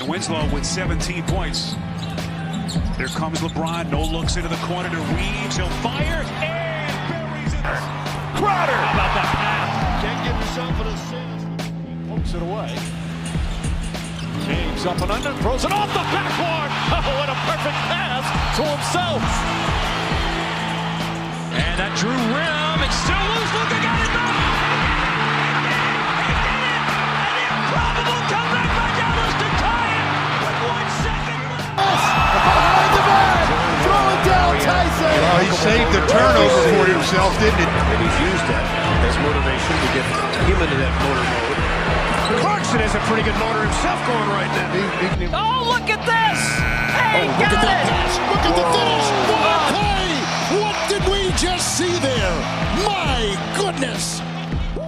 And Winslow with 17 points. There comes LeBron. No looks into the corner to Reeves. He'll fire and buries it. Crowder. How about that pass? Can't give yourself an assist. Pokes it away. James up and under, throws it off the backboard. Oh, what a perfect pass to himself. And that Drew rim. It's still loose. Luka got it back. And the improbable comeback by Dallas to tie it with 1 second left. Behind the back. Throw it down, Tyson. Well, he saved the turnover for himself, didn't it? And he's used that as motivation to get him into that motor mode. Clarkson has a pretty good motor himself going right now. Oh, look at this! Hey, Look at that pass. Look at the finish. What a play. What did we just see there? My goodness.